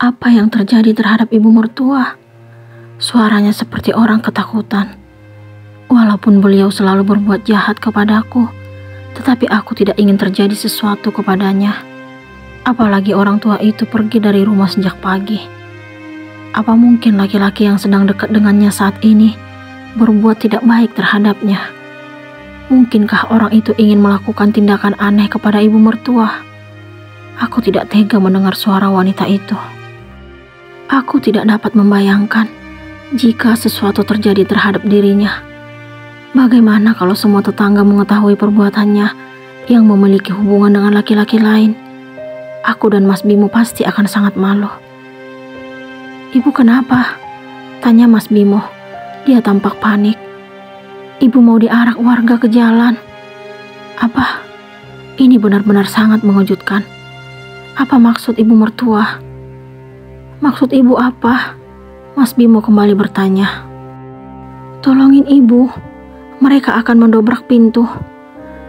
Apa yang terjadi terhadap ibu mertua? Suaranya seperti orang ketakutan. Walaupun beliau selalu berbuat jahat kepadaku, tetapi aku tidak ingin terjadi sesuatu kepadanya. Apalagi orang tua itu pergi dari rumah sejak pagi. Apa mungkin laki-laki yang sedang dekat dengannya saat ini berbuat tidak baik terhadapnya? Mungkinkah orang itu ingin melakukan tindakan aneh kepada ibu mertua? Aku tidak tega mendengar suara wanita itu. Aku tidak dapat membayangkan jika sesuatu terjadi terhadap dirinya. Bagaimana kalau semua tetangga mengetahui perbuatannya yang memiliki hubungan dengan laki-laki lain? Aku dan Mas Bimo pasti akan sangat malu. "Ibu kenapa?" tanya Mas Bimo. Dia tampak panik. "Ibu mau diarak warga ke jalan." "Apa?" Ini benar-benar sangat mengejutkan. Apa maksud ibu mertua? "Maksud ibu apa?" Mas Bimo kembali bertanya. "Tolongin ibu, mereka akan mendobrak pintu."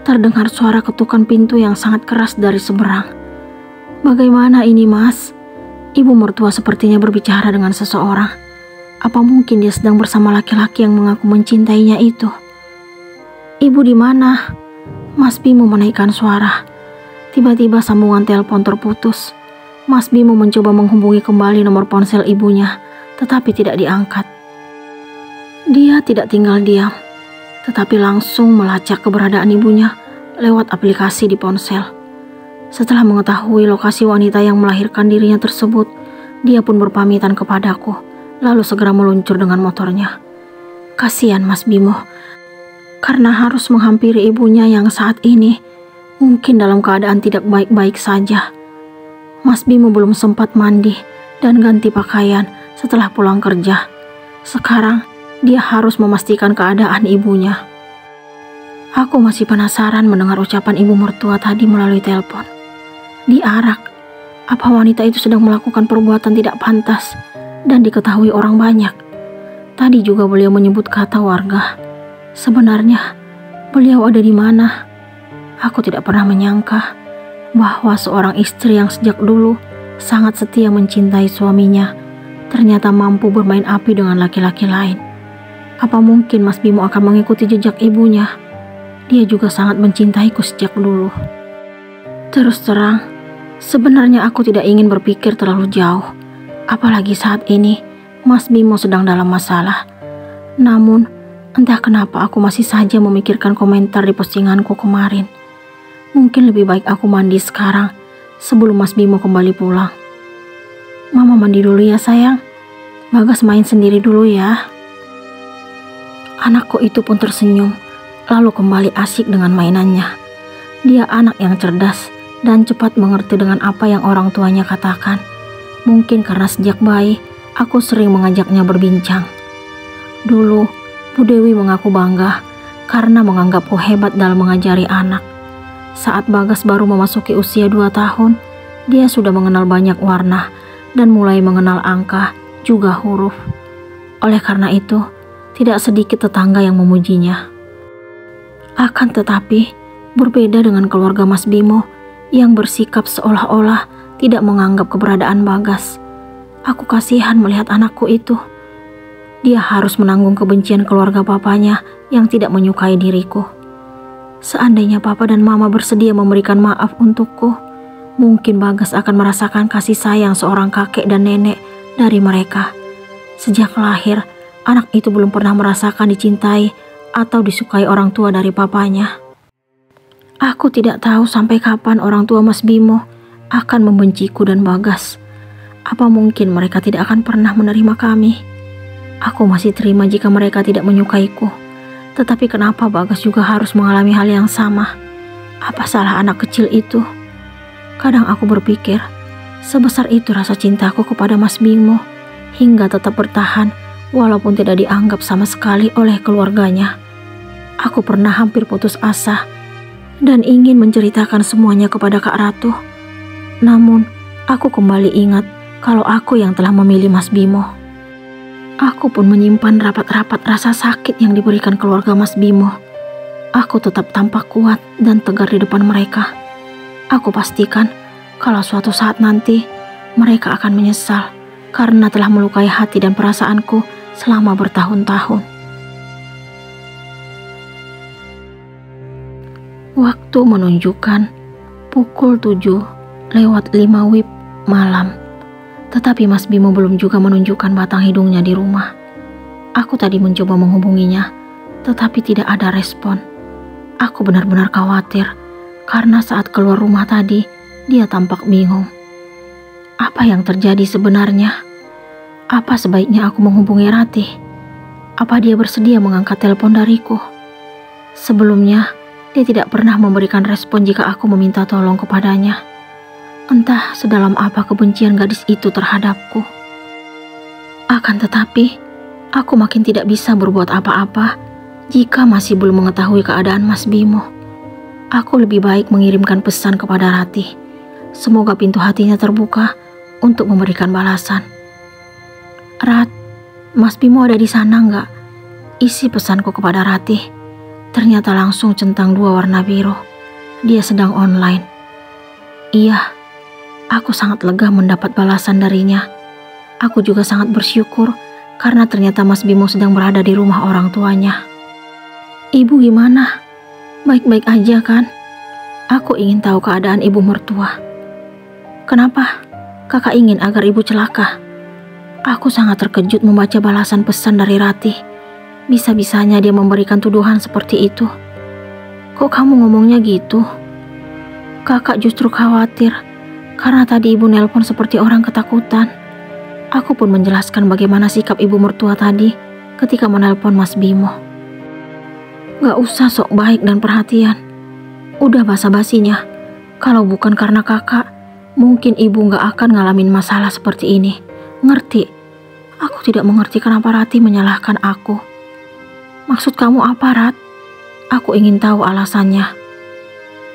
Terdengar suara ketukan pintu yang sangat keras dari seberang. "Bagaimana ini, Mas?" Ibu mertua sepertinya berbicara dengan seseorang. Apa mungkin dia sedang bersama laki-laki yang mengaku mencintainya itu? "Ibu di mana?" Mas Bimo menaikkan suara. Tiba-tiba sambungan telepon terputus. Mas Bimo mencoba menghubungi kembali nomor ponsel ibunya, tetapi tidak diangkat. Dia tidak tinggal diam, tetapi langsung melacak keberadaan ibunya lewat aplikasi di ponsel. Setelah mengetahui lokasi wanita yang melahirkan dirinya tersebut, dia pun berpamitan kepadaku, lalu segera meluncur dengan motornya. Kasihan Mas Bimo, karena harus menghampiri ibunya yang saat ini mungkin dalam keadaan tidak baik-baik saja. Mas Bimo belum sempat mandi dan ganti pakaian setelah pulang kerja. Sekarang dia harus memastikan keadaan ibunya. Aku masih penasaran mendengar ucapan ibu mertua tadi melalui telepon. Diarak. Apa wanita itu sedang melakukan perbuatan tidak pantas dan diketahui orang banyak? Tadi juga beliau menyebut kata warga. Sebenarnya beliau ada di mana? Aku tidak pernah menyangka bahwa seorang istri yang sejak dulu sangat setia mencintai suaminya ternyata mampu bermain api dengan laki-laki lain. Apa mungkin Mas Bimo akan mengikuti jejak ibunya? Dia juga sangat mencintaiku sejak dulu. Terus terang, sebenarnya aku tidak ingin berpikir terlalu jauh, apalagi saat ini Mas Bimo sedang dalam masalah. Namun, entah kenapa aku masih saja memikirkan komentar di postinganku kemarin. Mungkin lebih baik aku mandi sekarang sebelum Mas Bimo kembali pulang. "Mama mandi dulu ya sayang. Bagas main sendiri dulu ya." Anakku itu pun tersenyum, lalu kembali asyik dengan mainannya. Dia anak yang cerdas dan cepat mengerti dengan apa yang orang tuanya katakan. Mungkin karena sejak bayi, aku sering mengajaknya berbincang. Dulu, Bu Dewi mengaku bangga karena menganggapku hebat dalam mengajari anak. Saat Bagas baru memasuki usia 2 tahun, dia sudah mengenal banyak warna dan mulai mengenal angka, juga huruf. Oleh karena itu, tidak sedikit tetangga yang memujinya. Akan tetapi, berbeda dengan keluarga Mas Bimo yang bersikap seolah-olah tidak menganggap keberadaan Bagas. Aku kasihan melihat anakku itu. Dia harus menanggung kebencian keluarga papanya yang tidak menyukai diriku. Seandainya papa dan mama bersedia memberikan maaf untukku, mungkin Bagas akan merasakan kasih sayang seorang kakek dan nenek dari mereka. Sejak lahir, anak itu belum pernah merasakan dicintai atau disukai orang tua dari papanya. Aku tidak tahu sampai kapan orang tua Mas Bimo akan membenciku dan Bagas. Apa mungkin mereka tidak akan pernah menerima kami? Aku masih terima jika mereka tidak menyukaiku. Tetapi kenapa Bagas juga harus mengalami hal yang sama? Apa salah anak kecil itu? Kadang aku berpikir, sebesar itu rasa cintaku kepada Mas Bimo hingga tetap bertahan walaupun tidak dianggap sama sekali oleh keluarganya. Aku pernah hampir putus asa dan ingin menceritakan semuanya kepada Kak Ratu. Namun, aku kembali ingat kalau aku yang telah memilih Mas Bimo. Aku pun menyimpan rapat-rapat rasa sakit yang diberikan keluarga Mas Bimo. Aku tetap tampak kuat dan tegar di depan mereka. Aku pastikan kalau suatu saat nanti mereka akan menyesal karena telah melukai hati dan perasaanku selama bertahun-tahun. Waktu menunjukkan pukul 7:05 WIB malam. Tetapi Mas Bimo belum juga menunjukkan batang hidungnya di rumah. Aku tadi mencoba menghubunginya, tetapi tidak ada respon. Aku benar-benar khawatir, karena saat keluar rumah tadi, dia tampak bingung. Apa yang terjadi sebenarnya? Apa sebaiknya aku menghubungi Ratih? Apa dia bersedia mengangkat telepon dariku? Sebelumnya, dia tidak pernah memberikan respon jika aku meminta tolong kepadanya. Entah sedalam apa kebencian gadis itu terhadapku. Akan tetapi, aku makin tidak bisa berbuat apa-apa jika masih belum mengetahui keadaan Mas Bimo. Aku lebih baik mengirimkan pesan kepada Ratih. Semoga pintu hatinya terbuka untuk memberikan balasan. Rat, Mas Bimo ada di sana nggak? Isi pesanku kepada Ratih. Ternyata langsung centang 2 warna biru. Dia sedang online. Iya. Aku sangat lega mendapat balasan darinya. Aku juga sangat bersyukur karena ternyata Mas Bimo sedang berada di rumah orang tuanya. Ibu gimana? Baik-baik aja kan? Aku ingin tahu keadaan ibu mertua. Kenapa? Kakak ingin agar ibu celaka? Aku sangat terkejut membaca balasan pesan dari Ratih. Bisa-bisanya dia memberikan tuduhan seperti itu. Kok kamu ngomongnya gitu? Kakak justru khawatir karena tadi ibu nelpon seperti orang ketakutan. Aku pun menjelaskan bagaimana sikap ibu mertua tadi ketika menelpon Mas Bimo. Gak usah sok baik dan perhatian. Udah basa-basinya. Kalau bukan karena kakak, mungkin ibu gak akan ngalamin masalah seperti ini. Ngerti? Aku tidak mengerti kenapa Ratih menyalahkan aku. Maksud kamu apa, Rat? Aku ingin tahu alasannya.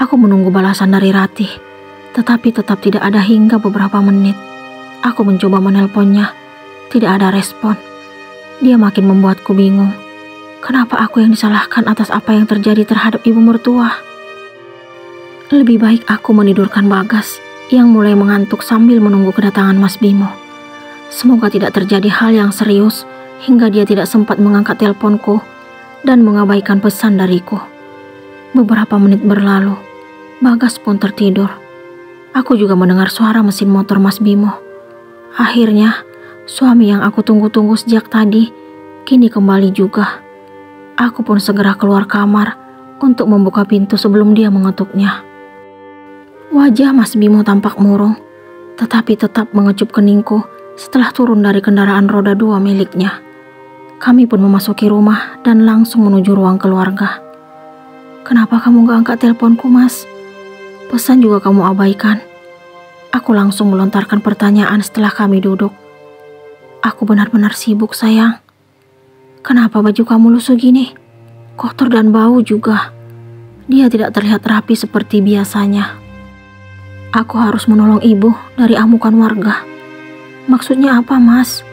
Aku menunggu balasan dari Ratih. Tetapi tetap tidak ada hingga beberapa menit. Aku mencoba menelponnya. Tidak ada respon. Dia makin membuatku bingung. Kenapa aku yang disalahkan atas apa yang terjadi terhadap ibu mertua? Lebih baik aku menidurkan Bagas yang mulai mengantuk sambil menunggu kedatangan Mas Bimo. Semoga tidak terjadi hal yang serius hingga dia tidak sempat mengangkat teleponku dan mengabaikan pesan dariku. Beberapa menit berlalu. Bagas pun tertidur. Aku juga mendengar suara mesin motor Mas Bimo. Akhirnya, suami yang aku tunggu-tunggu sejak tadi, kini kembali juga. Aku pun segera keluar kamar untuk membuka pintu sebelum dia mengetuknya. Wajah Mas Bimo tampak murung, tetapi tetap mengecup keningku setelah turun dari kendaraan roda 2 miliknya. Kami pun memasuki rumah dan langsung menuju ruang keluarga. Kenapa kamu gak angkat teleponku, Mas? Pesan juga kamu abaikan. Aku langsung melontarkan pertanyaan setelah kami duduk. Aku benar-benar sibuk, sayang. Kenapa baju kamu lusuh gini? Kotor dan bau juga. Dia tidak terlihat rapi seperti biasanya. Aku harus menolong ibu dari amukan warga. Maksudnya apa, Mas?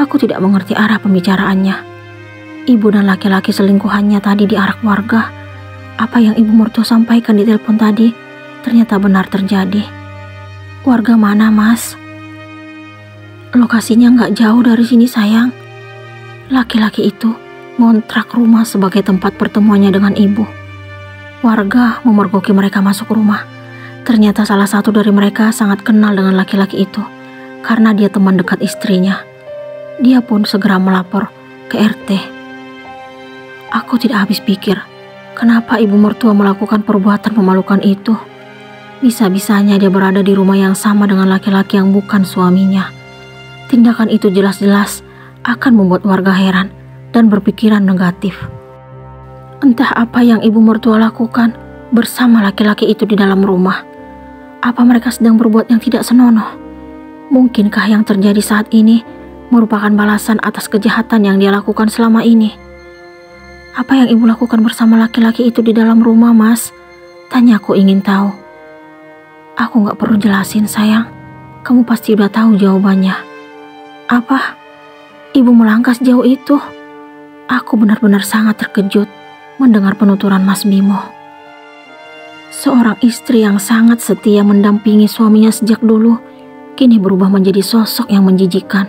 Aku tidak mengerti arah pembicaraannya. Ibu dan laki-laki selingkuhannya tadi diarak warga. Apa yang ibu mertua sampaikan di telepon tadi ternyata benar terjadi. Warga mana, Mas? Lokasinya nggak jauh dari sini, sayang. Laki-laki itu ngontrak rumah sebagai tempat pertemuannya dengan ibu. Warga memergoki mereka masuk rumah. Ternyata salah satu dari mereka sangat kenal dengan laki-laki itu karena dia teman dekat istrinya. Dia pun segera melapor ke RT. Aku tidak habis pikir, kenapa ibu mertua melakukan perbuatan memalukan itu. Bisa-bisanya dia berada di rumah yang sama dengan laki-laki yang bukan suaminya. Tindakan itu jelas-jelas akan membuat warga heran dan berpikiran negatif. Entah apa yang ibu mertua lakukan bersama laki-laki itu di dalam rumah. Apa mereka sedang berbuat yang tidak senonoh? Mungkinkah yang terjadi saat ini merupakan balasan atas kejahatan yang dia lakukan selama ini? Apa yang ibu lakukan bersama laki-laki itu di dalam rumah, Mas? Tanyaku ingin tahu. Aku gak perlu jelasin, sayang. Kamu pasti udah tahu jawabannya. Apa? Ibu melangkah sejauh itu? Aku benar-benar sangat terkejut mendengar penuturan Mas Bimo. Seorang istri yang sangat setia mendampingi suaminya sejak dulu kini berubah menjadi sosok yang menjijikan.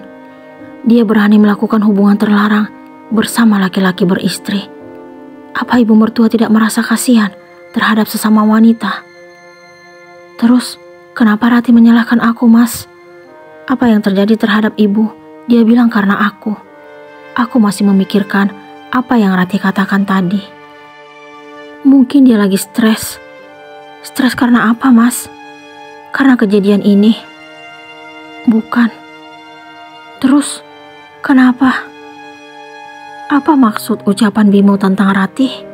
Dia berani melakukan hubungan terlarang bersama laki-laki beristri. Apa ibu mertua tidak merasa kasihan terhadap sesama wanita? Terus, kenapa Rati menyalahkan aku, Mas? Apa yang terjadi terhadap ibu? Dia bilang karena aku. Aku masih memikirkan apa yang Rati katakan tadi. Mungkin dia lagi stres. Stres karena apa, Mas? Karena kejadian ini? Bukan. Terus, kenapa? Apa maksud ucapan Bimo tentang Ratih?